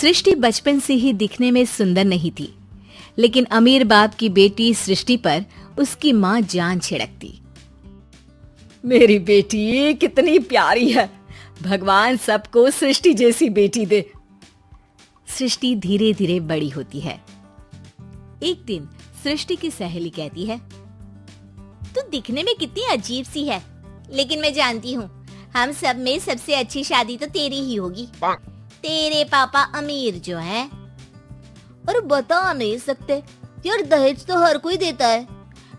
सृष्टि बचपन से ही दिखने में सुंदर नहीं थी, लेकिन अमीर बाप की बेटी सृष्टि पर उसकी माँ जान छिड़कती। मेरी बेटी कितनी प्यारी है, भगवान सबको सृष्टि जैसी बेटी दे। सृष्टि धीरे धीरे बड़ी होती है। एक दिन सृष्टि की सहेली कहती है, तू दिखने में कितनी अजीब सी है, लेकिन मैं जानती हूँ हम सब में सबसे अच्छी शादी तो तेरी ही होगी। तेरे पापा अमीर जो हैं। और बता नहीं सकते यार, दहेज तो हर कोई देता है,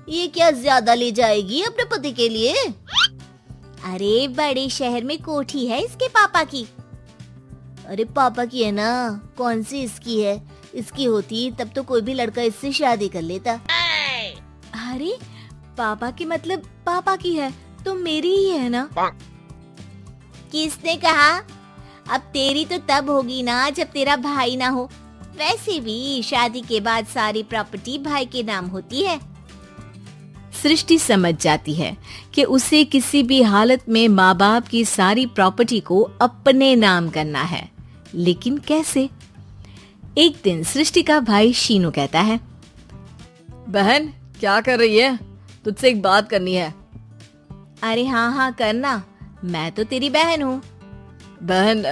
ये क्या ज्यादा ले जाएगी अपने पति के लिए? अरे बड़े शहर में कोठी है इसके पापा की। अरे पापा की है ना, कौन सी इसकी है? इसकी होती तब तो कोई भी लड़का इससे शादी कर लेता। अरे पापा की मतलब पापा की है तो मेरी ही है ना? किसने कहा? अब तेरी तो तब होगी ना जब तेरा भाई ना हो। वैसे भी शादी के बाद सारी प्रॉपर्टी भाई के नाम होती है। सृष्टि समझ जाती है कि उसे किसी भी हालत में माँ बाप की सारी प्रॉपर्टी को अपने नाम करना है, लेकिन कैसे? एक दिन सृष्टि का भाई शीनू कहता है, बहन क्या कर रही है? तुझसे एक बात करनी है। अरे हाँ करना, मैं तो तेरी बहन हूँ। बहन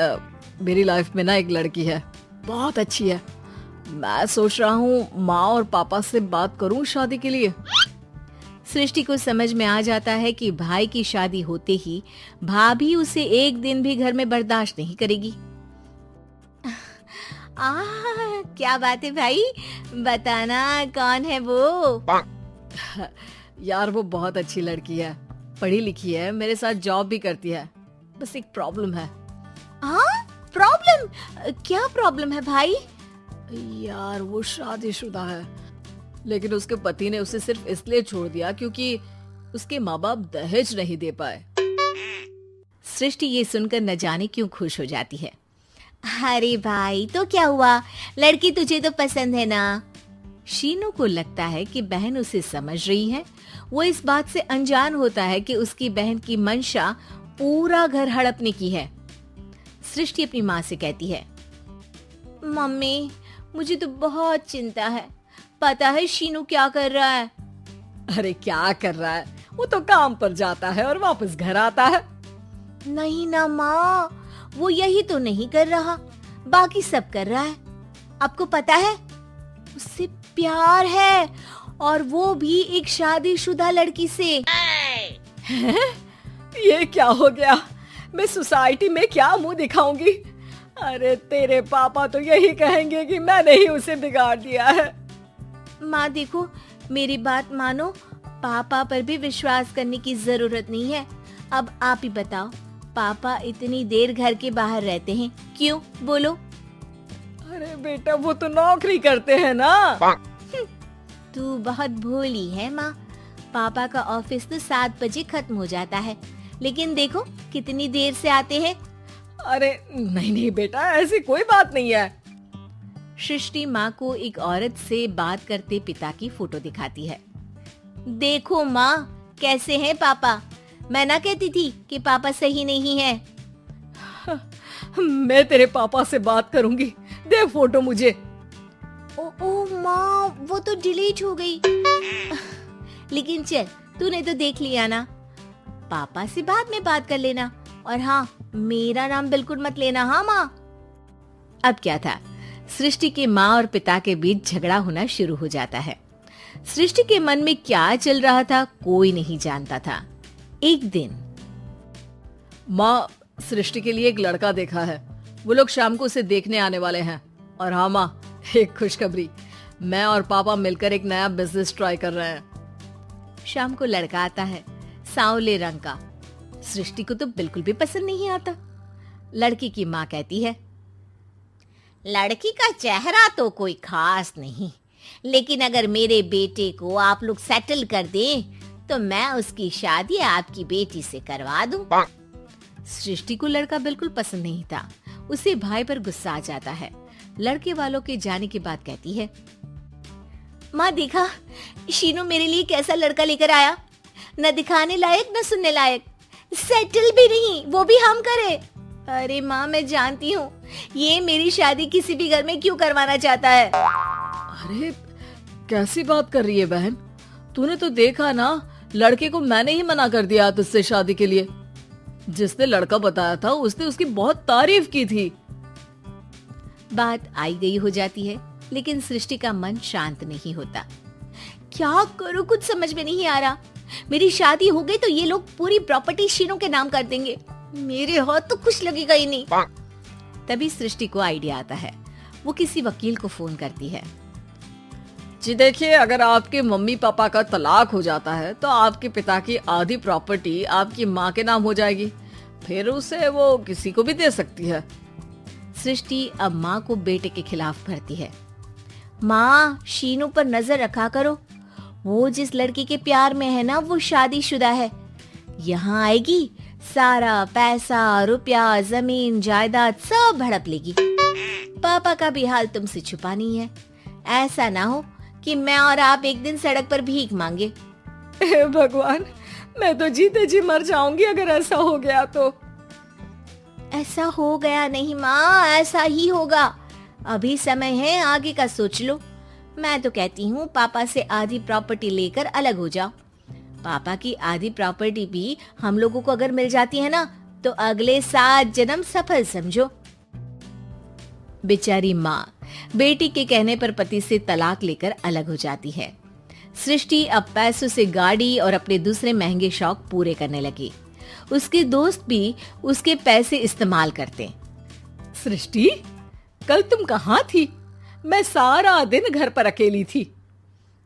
मेरी लाइफ में ना एक लड़की है, बहुत अच्छी है। मैं सोच रहा हूँ माँ और पापा से बात करूँ शादी के लिए। सृष्टि को समझ में आ जाता है कि भाई की शादी होते ही भाभी उसे एक दिन भी घर में बर्दाश्त नहीं करेगी। क्या बात है भाई, बताना कौन है वो? यार वो बहुत अच्छी लड़की है, पढ़ी लिखी है, मेरे साथ जॉब भी करती है। बस एक प्रॉब्लम है। प्रॉब्लम? क्या प्रॉब्लम है भाई? यार वो शादीशुदा है, लेकिन उसके पति ने उसे सिर्फ इसलिए छोड़ दिया क्योंकि उसके माँ बाप दहेज नहीं दे पाए। सृष्टि ये सुनकर न जाने क्यों खुश हो जाती है। अरे भाई तो क्या हुआ, लड़की तुझे तो पसंद है ना? शीनू को लगता है कि बहन उसे समझ रही है। वो इस बात से अनजान होता है कि उसकी बहन की मंशा पूरा घर हड़पने की है। सृष्टि अपनी माँ से कहती है, मम्मी मुझे तो बहुत चिंता है। पता है शीनू क्या कर रहा है? अरे क्या कर रहा है? वो तो काम पर जाता है और वापस घर आता है। नहीं ना माँ, वो यही तो नहीं कर रहा, बाकी सब कर रहा है। आपको पता है उससे प्यार है, और वो भी एक शादीशुदा लड़की से। ये क्या हो गया? मैं सोसाइटी में क्या मुंह दिखाऊंगी? अरे तेरे पापा तो यही कहेंगे कि मैंने ही उसे बिगाड़ दिया है। माँ देखो, मेरी बात मानो, पापा पर भी विश्वास करने की जरूरत नहीं है। अब आप ही बताओ, पापा इतनी देर घर के बाहर रहते हैं क्यों? बोलो। अरे बेटा वो तो नौकरी करते हैं ना। तू बहुत भोली है माँ। पापा का ऑफिस तो 7 बजे खत्म हो जाता है, लेकिन देखो कितनी देर से आते हैं। अरे नहीं बेटा, ऐसी कोई बात नहीं है। सृष्टि माँ को एक औरत से बात करते पिता की फोटो दिखाती है। देखो माँ कैसे हैं पापा। मैं ना कहती थी कि पापा सही नहीं है। मैं तेरे पापा से बात करूंगी, दे फोटो मुझे। ओ माँ, वो तो डिलीट हो गई। लेकिन चल, तूने तो देख लिया ना। पापा से बाद में बात कर लेना, और हाँ मेरा नाम बिल्कुल मत लेना। हाँ माँ। अब क्या था, सृष्टि के माँ और पिता के बीच झगड़ा होना शुरू हो जाता है। सृष्टि के मन में क्या चल रहा था कोई नहीं जानता था। एक दिन, माँ सृष्टि के लिए एक लड़का देखा है, वो लोग शाम को उसे देखने आने वाले हैं। और हाँ माँ, एक खुशखबरी, मैं और पापा मिलकर एक नया बिजनेस ट्राई कर रहे हैं। शाम को लड़का आता है, सांवले रंग का। सृष्टि को तो बिल्कुल भी पसंद नहीं आता। लड़की की माँ कहती है, लड़की का चेहरा तो कोई खास नहीं, लेकिन अगर मेरे बेटे को आप लोग सेटल कर दें तो मैं उसकी शादी आपकी बेटी से करवा दूं। सृष्टि को लड़का बिल्कुल पसंद नहीं था। उसे भाई पर गुस्सा आ जाता है। लड़के वालों के जाने के बाद कहती है, माँ देखा शीनू मेरे लिए कैसा लड़का लेकर आया, न दिखाने लायक न सुनने लायक, सेटल भी नहीं, वो भी हम करे। अरे माँ, मैं जानती हूँ ये मेरी शादी किसी भी घर में क्यों करवाना चाहता है। अरे कैसी बात कर रही है बहन, तूने तो देखा ना, लड़के को मैंने ही मना कर दिया तुझसे शादी के लिए। जिसने लड़का बताया था उसने उसकी बहुत तारीफ की थी। बात आई गई हो जाती है, लेकिन सृष्टि का मन शांत नहीं होता। क्या करूँ, कुछ समझ में नहीं आ रहा। मेरी शादी हो गई तो ये लोग पूरी प्रॉपर्टी शीनू के नाम कर देंगे, मेरे हाथ तो कुछ लगेगा ही नहीं। तभी सृष्टि को आइडिया आता है। वो किसी वकील को फोन करती है। जी देखिए, अगर आपके मम्मी पापा का तलाक हो जाता है तो आपके पिता की आधी प्रॉपर्टी आपकी माँ के नाम हो जाएगी, फिर उसे वो किसी को भी दे सकती है। सृष्टि अब माँ को बेटे के खिलाफ भरती है। माँ, शीनू पर नजर रखा करो, वो जिस लड़की के प्यार में है ना वो शादीशुदा है। यहाँ आएगी, सारा पैसा, रुपया, जमीन, जायदाद सब हड़प लेगी। पापा का भी हाल तुमसे छुपा नहीं है। ऐसा ना हो कि मैं और आप एक दिन सड़क पर भीख मांगे। हे भगवान, मैं तो जीते जी मर जाऊंगी अगर ऐसा हो गया तो। ऐसा हो गया नहीं माँ, ऐसा ही होगा। अभी समय है, आगे का सोच लो। मैं तो कहती हूँ पापा से आधी प्रॉपर्टी लेकर अलग हो जाओ। पापा की आधी प्रॉपर्टी भी हम लोगों को अगर मिल जाती है ना तो अगले 7 जन्म सफल समझो। बेचारी माँ बेटी के कहने पर पति से तलाक लेकर अलग हो जाती है। सृष्टि अब पैसों से गाड़ी और अपने दूसरे महंगे शौक पूरे करने लगी। उसके दोस्त भी उसके पैसे इस्तेमाल करते। सृष्टि, कल तुम कहाँ थी? मैं सारा दिन घर पर अकेली थी।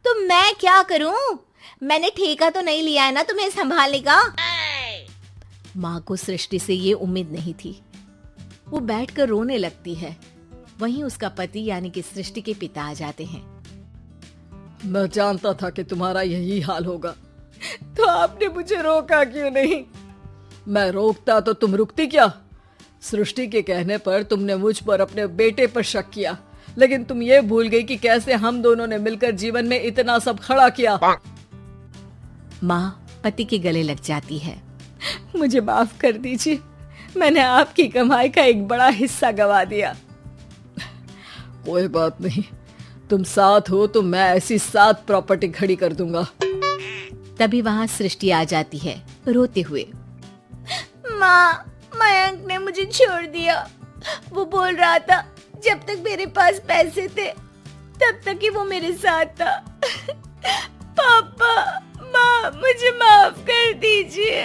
तो मैं क्या करूं? मैंने ठेका तो नहीं लिया है ना तुम्हें संभालने का। माँ को सृष्टि से ये उम्मीद नहीं थी। वो बैठकर रोने लगती है। वहीं उसका पति यानी कि सृष्टि के पिता आ जाते हैं। मैं जानता था कि तुम्हारा यही हाल होगा, तो आपने मुझे रोका क्यों नहीं? मैं रोकता तो तुम रुकती क्या? सृष्टि के कहने पर तुमने मुझ पर अपने बेटे पर शक किया, लेकिन तुम ये भूल गई कि कैसे हम दोनों ने मिलकर जीवन में इतना सब खड़ा किया। माँ पति के गले लग जाती है। मुझे माफ कर दीजिए, मैंने आपकी कमाई का एक बड़ा हिस्सा गवा दिया। कोई बात नहीं, तुम साथ हो तो मैं ऐसी 7 प्रॉपर्टी खड़ी कर दूंगा। तभी वहाँ सृष्टि आ जाती है रोते हुए। माँ, मयंक ने मुझे छोड़ दिया। वो बोल रहा था जब तक मेरे पास पैसे थे तब तक ही वो मेरे साथ था। पापा, माँ, मुझे माफ कर दीजिए।